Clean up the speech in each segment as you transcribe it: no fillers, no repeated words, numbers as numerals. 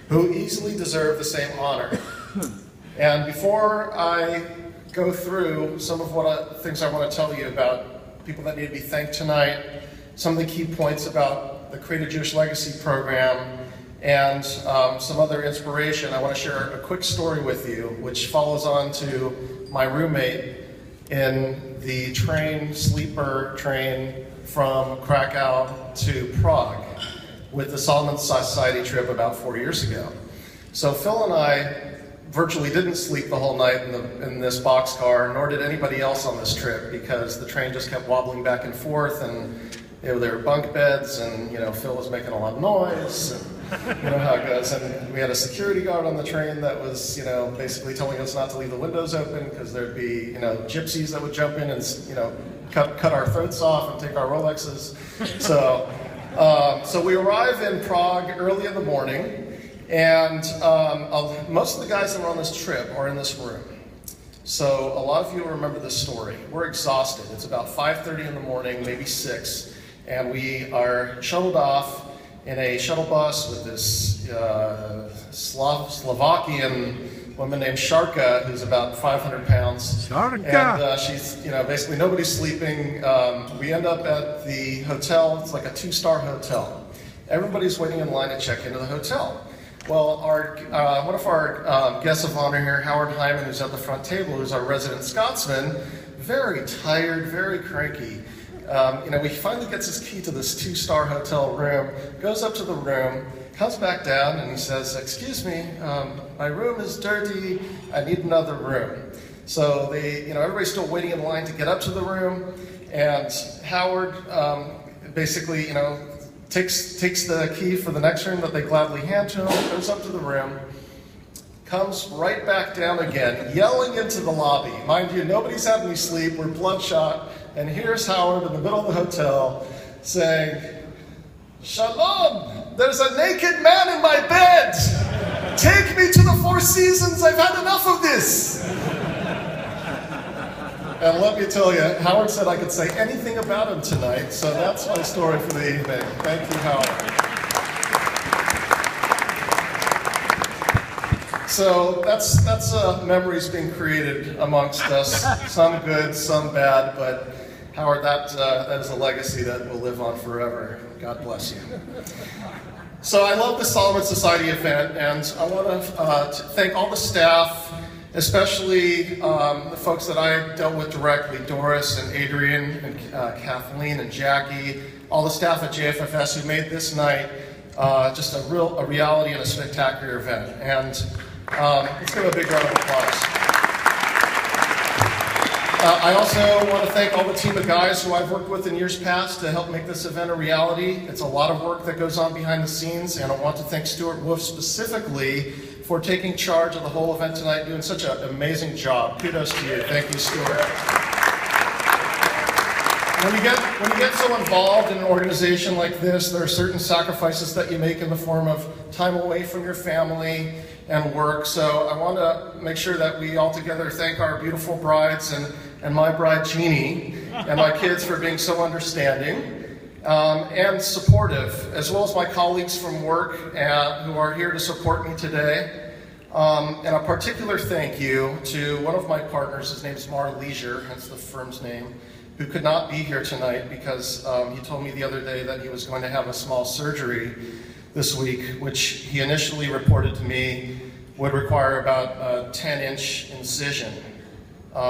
who easily deserve the same honor. And before I go through some of things I want to tell you about people that need to be thanked tonight, some of the key points about the Create a Jewish Legacy program, and some other inspiration, I want to share a quick story with you, which follows on to my roommate in the sleeper train from Krakow to Prague with the Solomon Society trip about 4 years ago. So Phil and I virtually didn't sleep the whole night in this boxcar, nor did anybody else on this trip, because the train just kept wobbling back and forth, and there were bunk beds, and Phil was making a lot of noise, and you know how it goes. And we had a security guard on the train that was basically telling us not to leave the windows open because there'd be gypsies that would jump in and cut our throats off and take our Rolexes. So we arrive in Prague early in the morning, and most of the guys that were on this trip are in this room. So a lot of you will remember this story. We're exhausted. It's about 5:30 in the morning, maybe 6, and we are shuttled off in a shuttle bus with this Slovakian woman named Sharka, who's about 500 pounds. Sharka! And she's, basically nobody's sleeping. We end up at the hotel. It's like a 2-star hotel. Everybody's waiting in line to check into the hotel. Well, one of our guests of honor here, Howard Hyman, who's at the front table, who's our resident Scotsman, very tired, very cranky. He finally gets his key to this 2-star hotel room, goes up to the room, comes back down, and he says, "Excuse me, my room is dirty, I need another room." So everybody's still waiting in line to get up to the room, and Howard basically, takes the key for the next room that they gladly hand to him, goes up to the room, comes right back down again, yelling into the lobby. Mind you, nobody's had any sleep, we're bloodshot, and here's Howard in the middle of the hotel saying, "Shalom, there's a naked man in my bed. Take me to the Four Seasons, I've had enough of this." And let me tell you, Howard said I could say anything about him tonight, so that's my story for the evening. Thank you, Howard. So that's memories being created amongst us, some good, some bad, but Howard, that is a legacy that will live on forever. God bless you. So I love the Solomon Society event, and I want to thank all the staff, especially the folks that I dealt with directly, Doris and Adrian and Kathleen and Jackie, all the staff at JFFS who made this night just a reality and a spectacular event. And let's give a big round of applause. I also want to thank all the team of guys who I've worked with in years past to help make this event a reality. It's a lot of work that goes on behind the scenes, and I want to thank Stuart Wolf specifically for taking charge of the whole event tonight, doing such an amazing job. Kudos to you. Thank you, Stuart. When you get so involved in an organization like this, there are certain sacrifices that you make in the form of time away from your family and work. So I want to make sure that we all together thank our beautiful brides and my bride Jeannie and my kids for being so understanding and supportive, as well as my colleagues from work who are here to support me today. And a particular thank you to one of my partners. His name is Mar Leisure, hence the firm's name, who could not be here tonight because he told me the other day that he was going to have a small surgery this week, which he initially reported to me would require about a 10-inch incision,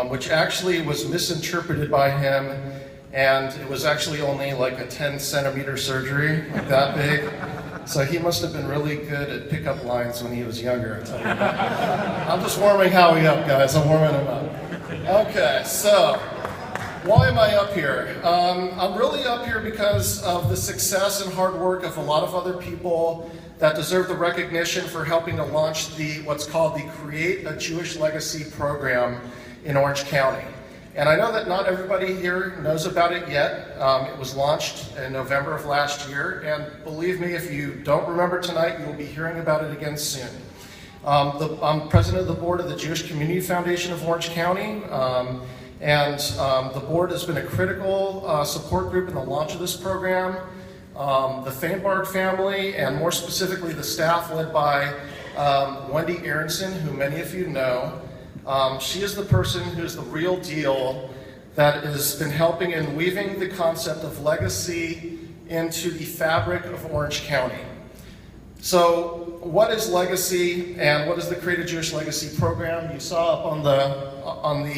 which actually was misinterpreted by him, and it was actually only like a 10-centimeter surgery, like that big. So he must have been really good at pickup lines when he was younger, I tell you that. I'm just warming Howie up, guys. I'm warming him up. Okay, so why am I up here? I'm really up here because of the success and hard work of a lot of other people that deserve the recognition for helping to launch what's called the Create a Jewish Legacy program in Orange County. And I know that not everybody here knows about it yet. It was launched in November of last year, and believe me, if you don't remember tonight, you'll be hearing about it again soon. I'm president of the board of the Jewish Community Foundation of Orange County, and the board has been a critical support group in the launch of this program. the Feinberg family, and more specifically the staff led by Wendy Aronson, who many of you know. She is the person who's the real deal that has been helping in weaving the concept of legacy into the fabric of Orange County. So what is legacy and what is the Create a Jewish Legacy program? You saw up on the